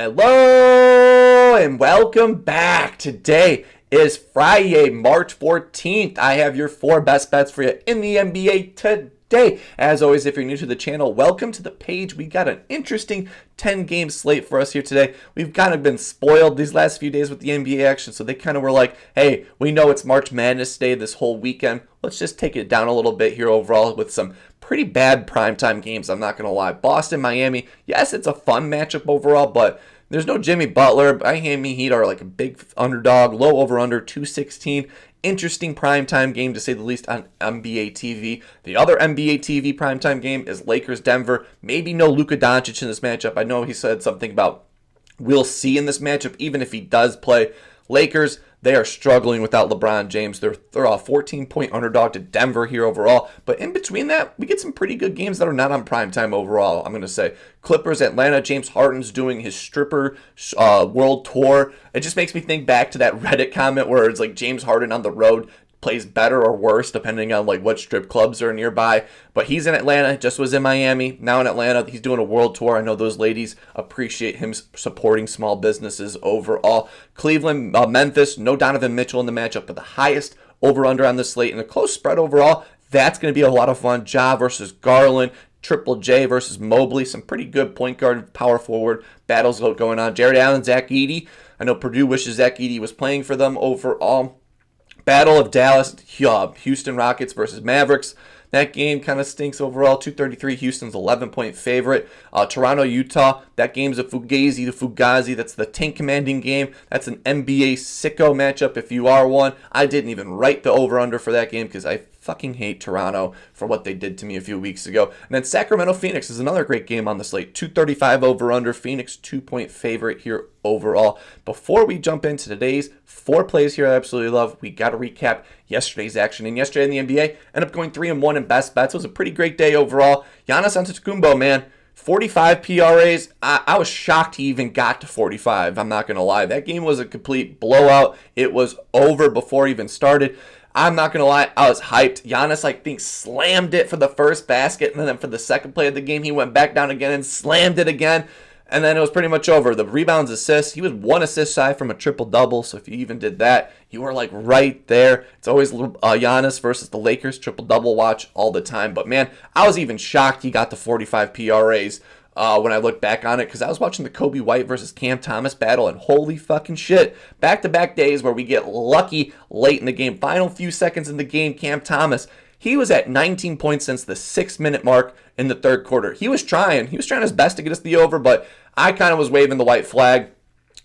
Hello and welcome back. Today is Friday, March 14th. I have your 4 best bets for you in the NBA today. As always, if you're new to the channel, welcome to the page. We got an interesting 10-game slate for us here today. We've kind of been spoiled these last few days with the NBA action, so they kind of were like, hey, we know it's March Madness Day this whole weekend. Let's just take it down a little bit here overall with some pretty bad primetime games, I'm not going to lie. Boston, Miami, yes, it's a fun matchup overall, but there's no Jimmy Butler. Miami Heat are like a big underdog, low over-under, 216. Interesting primetime game, to say the least, on NBA TV. The other NBA TV primetime game is Lakers-Denver. Maybe no Luka Doncic in this matchup. I know he said something about we'll see in this matchup, even if he does play. Lakers, they are struggling without LeBron James. They're a 14-point underdog to Denver here overall. But in between that, we get some pretty good games that are not on primetime overall, I'm going to say. Clippers, Atlanta, James Harden's doing his stripper world tour. It just makes me think back to that Reddit comment where it's like James Harden on the road plays better or worse depending on like what strip clubs are nearby. But he's in Atlanta, just was in Miami, now in Atlanta. He's doing a world tour. I know those ladies appreciate him supporting small businesses overall. Cleveland, Memphis, no Donovan Mitchell in the matchup, but the highest over-under on the slate and a close spread overall. That's going to be a lot of fun. Ja versus Garland, Triple J versus Mobley, some pretty good point guard, power forward battles going on. Jared Allen, Zach Edey. I know Purdue wishes Zach Edey was playing for them overall. Battle of Dallas, Houston Rockets versus Mavericks. That game kind of stinks overall. 233, Houston's 11-point favorite. Toronto, Utah. That game's a Fugazi to Fugazi. That's the tank commanding game. That's an NBA sicko matchup if you are one. I didn't even write the over-under for that game because I fucking hate Toronto for what they did to me a few weeks ago. And then Sacramento, Phoenix is another great game on the slate. 235 over-under. Phoenix 2-point favorite here overall. Before we jump into today's 4 plays here I absolutely love, we got to recap yesterday's action. And yesterday in the NBA, ended up going 3-1 in best bets. It was a pretty great day overall. Giannis Antetokounmpo, man, 45 PRAs. I was shocked he even got to 45. I'm not going to lie. That game was a complete blowout. It was over before it even started. I'm not going to lie, I was hyped. Giannis, I think, slammed it for the first basket, and then for the second play of the game, he went back down again and slammed it again. And then it was pretty much over. The rebounds, assists, he was 1 assist shy from a triple-double, so if you even did that, you were like right there. It's always Giannis versus the Lakers, triple-double watch all the time. But man, I was even shocked he got the 45 PRAs when I look back on it, because I was watching the Kobe White versus Cam Thomas battle, and holy fucking shit, back-to-back days where we get lucky late in the game. Final few seconds in the game, Cam Thomas, he was at 19 points since the 6-minute mark in the third quarter. He was trying his best to get us the over, but I kind of was waving the white flag.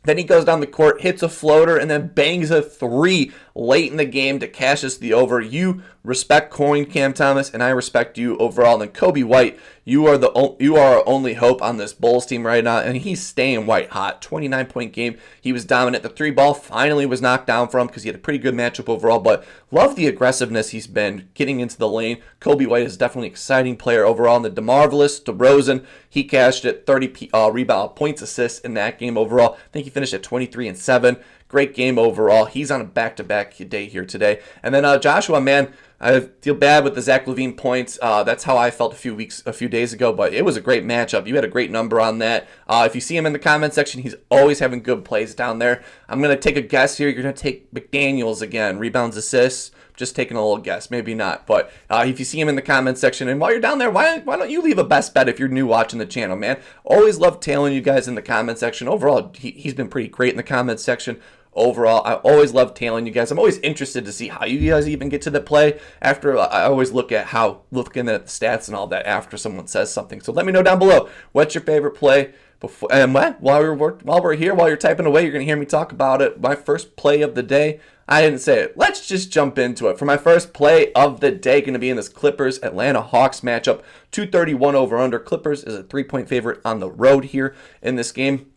Then he goes down the court, hits a floater, and then bangs a 3 late in the game to cash us the over. You respect coin Cam Thomas, and I respect you overall. And then Kobe White, you are our only hope on this Bulls team right now, and he's staying white hot. 29-point game. He was dominant. The 3-ball finally was knocked down for him because he had a pretty good matchup overall, but love the aggressiveness he's been getting into the lane. Kobe White is definitely an exciting player overall. And the marvelous DeRozan, he cashed it, 30 rebound points, assists in that game overall. I think he finished at 23-7. Great game overall. He's on a back-to-back day here today. And then Joshua, man, I feel bad with the Zach LaVine points. That's how I felt a few days ago, but it was a great matchup. You had a great number on that. If you see him in the comment section, he's always having good plays down there. I'm going to take a guess here. You're going to take McDaniels again. Rebounds, assists. Just taking a little guess. Maybe not. But if you see him in the comment section, and while you're down there, why don't you leave a best bet if you're new watching the channel, man? Always love tailing you guys in the comment section. Overall, he's been pretty great in the comment section. Overall, I always love tailing you guys. I'm always interested to see how you guys even get to the play after. I always looking at the stats and all that after someone says something. So let me know down below, what's your favorite play? While we're here, while you're typing away, you're going to hear me talk about it. My first play of the day. I didn't say it. Let's just jump into it. For my first play of the day, going to be in this Clippers-Atlanta Hawks matchup. 231 over-under. Clippers is a 3-point favorite on the road here in this game.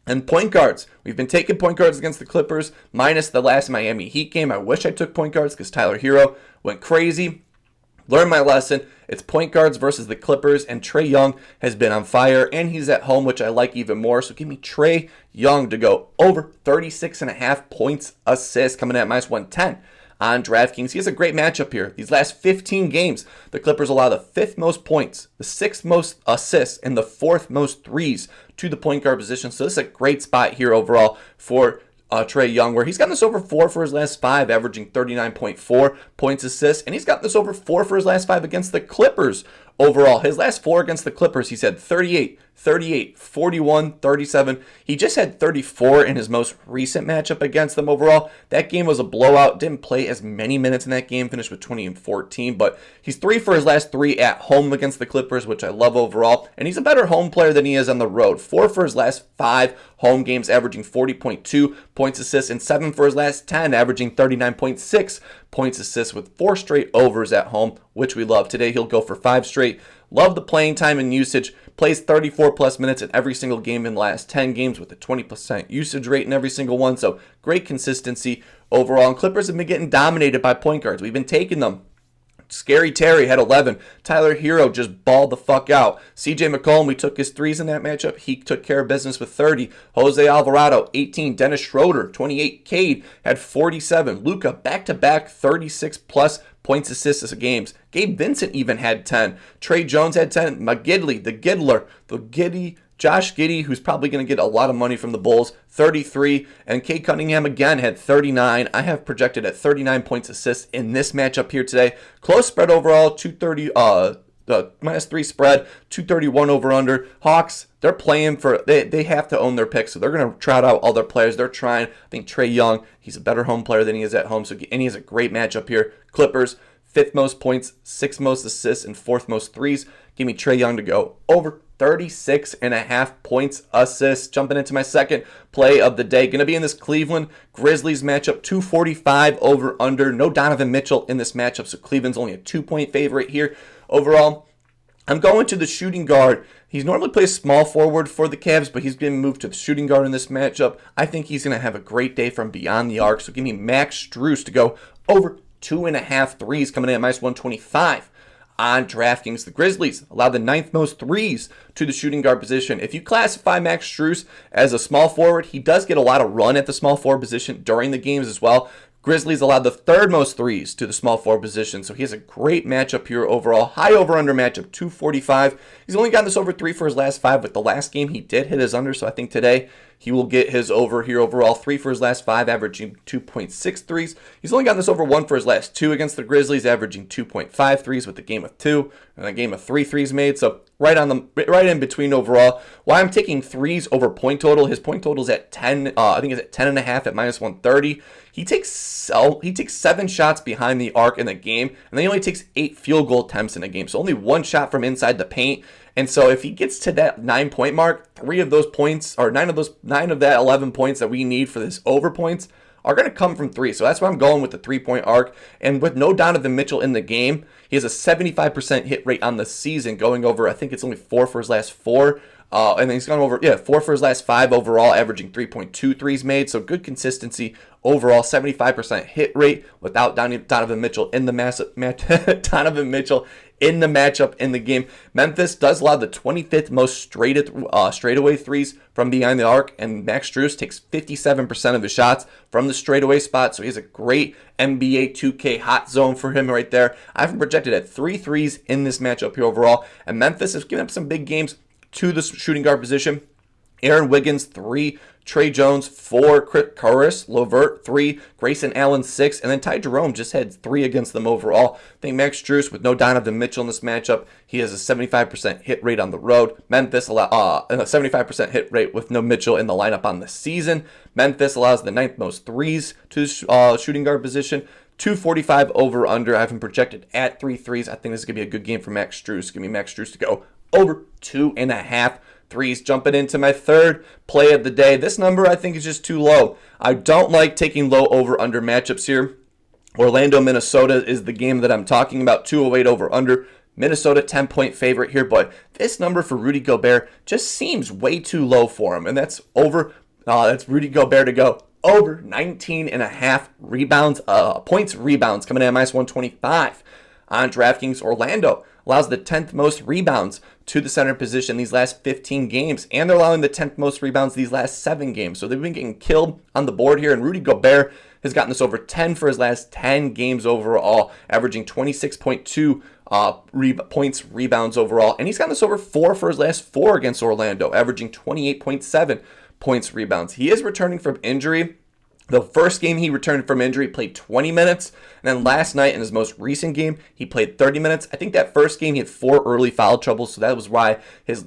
And point guards. We've been taking point guards against the Clippers, minus the last Miami Heat game. I wish I took point guards because Tyler Hero went crazy. Learned my lesson. It's point guards versus the Clippers, and Trae Young has been on fire, and he's at home, which I like even more. So give me Trae Young to go over 36.5 points, assists, coming at minus 110. on DraftKings. He has a great matchup here. These last 15 games, the Clippers allow the 5th most points, the 6th most assists, and the 4th most threes to the point guard position. So this is a great spot here overall for Trae Young, where he's gotten this over 4 for his last 5, averaging 39.4 points, assists, and he's gotten this over 4 for his last 5 against the Clippers overall. His last 4 against the Clippers, he's had 38, 38, 41, 37. He just had 34 in his most recent matchup against them overall. That game was a blowout. Didn't play as many minutes in that game. Finished with 20 and 14. But he's 3 for his last 3 at home against the Clippers, which I love overall. And he's a better home player than he is on the road. 4 for his last 5 home games, averaging 40.2 points, assists, and 7 for his last 10, averaging 39.6 points, assists, with 4 straight overs at home, which we love. Today he'll go for 5 straight. Love the playing time and usage. Plays 34 plus minutes in every single game in the last 10 games with a 20% usage rate in every single one. So great consistency overall. And Clippers have been getting dominated by point guards. We've been taking them. Scary Terry had 11. Tyler Hero just balled the fuck out. CJ McCollum, we took his threes in that matchup. He took care of business with 30. Jose Alvarado, 18. Dennis Schroeder, 28. Cade had 47. Luka, back-to-back 36-plus points, assists, games. Gabe Vincent even had 10. Trae Jones had 10. McGidley, the Giddler, Josh Giddey, who's probably going to get a lot of money from the Bulls, 33. And Cade Cunningham again had 39. I have projected at 39 points, assists in this matchup here today. Close spread overall, 230. The -3 spread, 231 over under. Hawks, they're playing for, they have to own their picks, so they're going to trot out all their players. They're trying. I think Trae Young, he's a better home player than he is at home, and he has a great matchup here. Clippers, 5th most points, 6th most assists, and 4th most threes. Give me Trae Young to go over 36.5 points, assists. Jumping into my second play of the day. Going to be in this Cleveland Grizzlies matchup. 245 over under. No Donovan Mitchell in this matchup, so Cleveland's only a 2-point favorite here. Overall, I'm going to the shooting guard. He normally plays small forward for the Cavs, but he's been moved to the shooting guard in this matchup. I think he's going to have a great day from beyond the arc, so give me Max Strus to go over 2.5 threes, coming in at -125. On DraftKings, the Grizzlies allow the 9th most threes to the shooting guard position. If you classify Max Strus as a small forward, he does get a lot of run at the small forward position during the games as well. Grizzlies allowed the 3rd most threes to the small forward position, so he has a great matchup here overall. High over-under matchup, 245. He's only gotten this over 3 for his last 5, but the last game he did hit his under, so I think today he will get his over here overall. 3 for his last 5, averaging 2.6 threes. He's only gotten this over 1 for his last 2 against the Grizzlies, averaging 2.5 threes with a game of 2 and a game of 3 threes made. So right in between overall. Why I'm taking threes over point total. His point total is at 10. I think it's at 10.5 at -130. He takes 7 shots behind the arc in the game, and then he only takes 8 field goal attempts in a game. So only 1 shot from inside the paint. And so if he gets to that 9-point mark, 3 of those points, or 9 of that 11 points that we need for this over points are going to come from 3. So that's why I'm going with the 3-point arc. And with no Donovan Mitchell in the game, he has a 75% hit rate on the season, going over, I think it's only 4 for his last 4. And then he's gone over, 4 for his last 5 overall, averaging 3.2 threes made. So good consistency overall, 75% hit rate without Donovan Mitchell in the Donovan Mitchell in the matchup in the game. Memphis does allow the 25th most straightaway threes from behind the arc, and Max Strus takes 57% of his shots from the straightaway spot. So he has a great NBA 2K hot zone for him right there. I've projected at 3 threes in this matchup here overall, and Memphis has given up some big games to the shooting guard position. Aaron Wiggins, 3. Trae Jones, 4. Caris LeVert, 3. Grayson Allen, 6. And then Ty Jerome just had 3 against them overall. I think Max Strus, with no Donovan Mitchell in this matchup, he has a 75% hit rate on the road. Memphis a 75% hit rate with no Mitchell in the lineup on the season. Memphis allows the 9th most threes to shooting guard position. 245 over under. I have him projected at 3 threes. I think this is going to be a good game for Max Strus. Give me Max Strus to go over 2.5 threes. Jumping into my third play of the day. This number I think is just too low. I don't like taking low over-under matchups here. Orlando, Minnesota is the game that I'm talking about. 208 over-under. Minnesota 10-point favorite here, but this number for Rudy Gobert just seems way too low for him, and that's Rudy Gobert to go over 19.5 rebounds, points rebounds, coming in at -125. On DraftKings, Orlando allows the 10th most rebounds to the center position these last 15 games, and they're allowing the 10th most rebounds these last 7 games. So they've been getting killed on the board here, and Rudy Gobert has gotten this over 10 for his last 10 games overall, averaging 26.2 points, rebounds overall, and he's gotten this over 4 for his last 4 against Orlando, averaging 28.7 points, rebounds. He is returning from injury. The first game he returned from injury, played 20 minutes. And then last night in his most recent game, he played 30 minutes. I think that first game he had 4 early foul troubles, so that was why his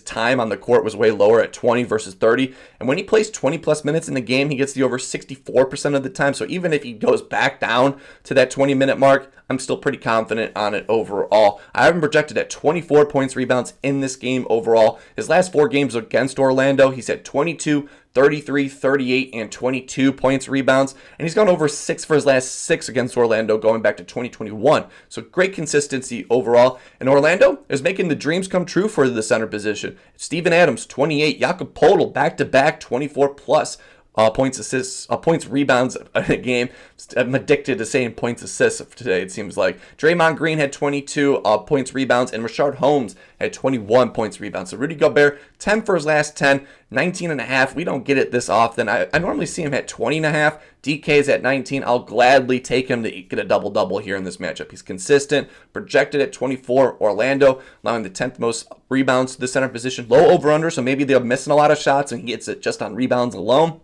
time on the court was way lower at 20 versus 30. And when he plays 20 plus minutes in the game, he gets the over 64% of the time. So even if he goes back down to that 20-minute mark, I'm still pretty confident on it overall. I have him projected at 24 points, rebounds in this game overall. His last 4 games against Orlando, he's had 22, 33, 38, and 22 points, rebounds, and he's gone over 6 for his last 6 against Orlando going back to 2021. So great consistency overall. And Orlando is making the dreams come true for the center position. Steven Adams, 28, Jakob Poeltl, back-to-back 24 plus. Points, assists, points, rebounds in a game. I'm addicted to saying points, assists today, it seems like. Draymond Green had 22 points, rebounds, and Rashard Holmes had 21 points, rebounds. So Rudy Gobert, 10 for his last 10, 19.5. We don't get it this often. I normally see him at 20.5. DK's at 19. I'll gladly take him to get a double-double here in this matchup. He's consistent, projected at 24. Orlando, allowing the 10th most rebounds to the center position. Low over-under, so maybe they're missing a lot of shots and he gets it just on rebounds alone.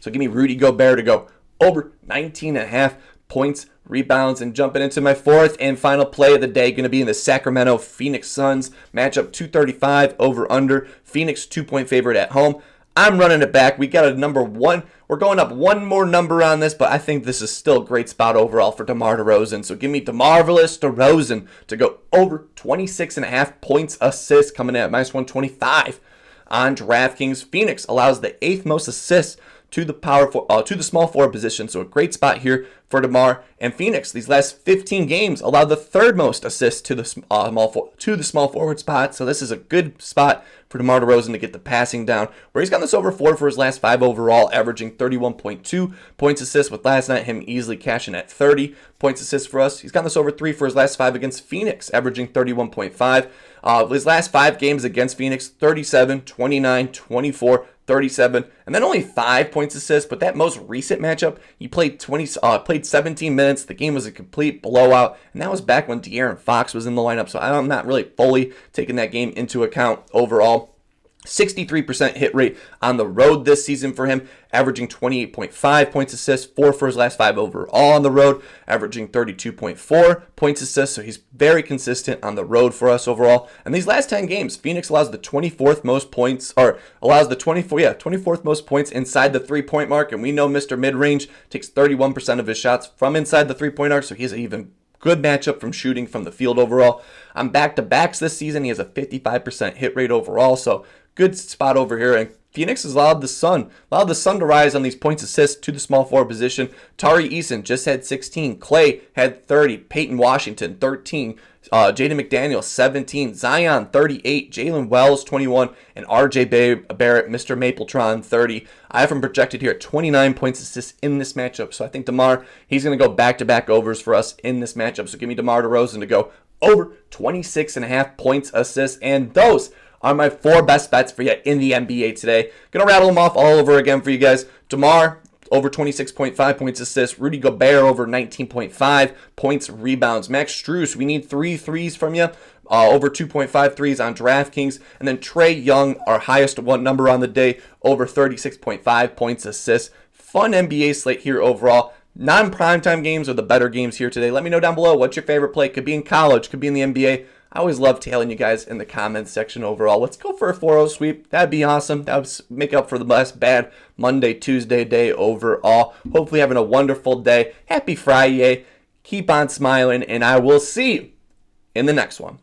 So give me Rudy Gobert to go over 19.5 points, rebounds, and jumping into my fourth and final play of the day, going to be in the Sacramento Phoenix Suns matchup, 235 over under. Phoenix 2-point favorite at home. I'm running it back. We got a number 1. We're going up one more number on this, but I think this is still a great spot overall for DeMar DeRozan. So give me DeMarvelous DeRozan to go over 26.5 points, assists, coming in at minus 125 on DraftKings. Phoenix allows the 8th most assists to the small forward position, so a great spot here for DeMar. And Phoenix, these last 15 games, allowed the 3rd most assists to the small forward spot. So this is a good spot for DeMar DeRozan to get the passing down, where he's gotten this over 4 for his last 5 overall, averaging 31.2 points, assists. With last night him easily cashing at 30 points, assists for us. He's gotten this over 3 for his last 5 against Phoenix, averaging 31.5. His last 5 games against Phoenix, 37, 29, 24, 37, and then only 5 points, assists. But that most recent matchup, he played 17 minutes. The game was a complete blowout, and that was back when De'Aaron Fox was in the lineup. So I'm not really fully taking that game into account overall. 63% hit rate on the road this season for him, averaging 28.5 points, assists, 4 for his last 5 overall on the road, averaging 32.4 points, assists. So he's very consistent on the road for us overall. And these last 10 games, Phoenix allows the 24th most points, or allows the 24th most points inside the 3-point mark. And we know Mr. Midrange takes 31% of his shots from inside the 3-point arc, so he's an even good matchup from shooting from the field overall. On back-to-backs this season, he has a 55% hit rate overall, so good spot over here. And Phoenix has allowed the Sun to rise on these points, assists to the small forward position. Tari Eason just had 16. Clay had 30. Peyton Washington 13. Jaden McDaniels 17. Zion 38. Jalen Wells 21. And RJ Barrett, Mr. Mapletron 30. I have him projected here at 29 points, assists in this matchup. So I think DeMar, he's going to go back-to-back overs for us in this matchup. So give me DeMar DeRozan to go over 26.5 points, assists, and those are my 4 best bets for you in the NBA today. Gonna rattle them off all over again for you guys. DeMar, over 26.5 points, assists. Rudy Gobert, over 19.5 points, rebounds. Max Strus, we need 3 threes from you. Over 2.5 threes on DraftKings. And then Trae Young, our highest one number on the day, over 36.5 points, assists. Fun NBA slate here overall. Non-primetime games are the better games here today. Let me know down below what's your favorite play. Could be in college, could be in the NBA. I always love tailing you guys in the comments section overall. Let's go for a 4-0 sweep. That'd be awesome. That would make up for the last bad Monday, Tuesday day overall. Hopefully having a wonderful day. Happy Friday. Keep on smiling, and I will see you in the next one.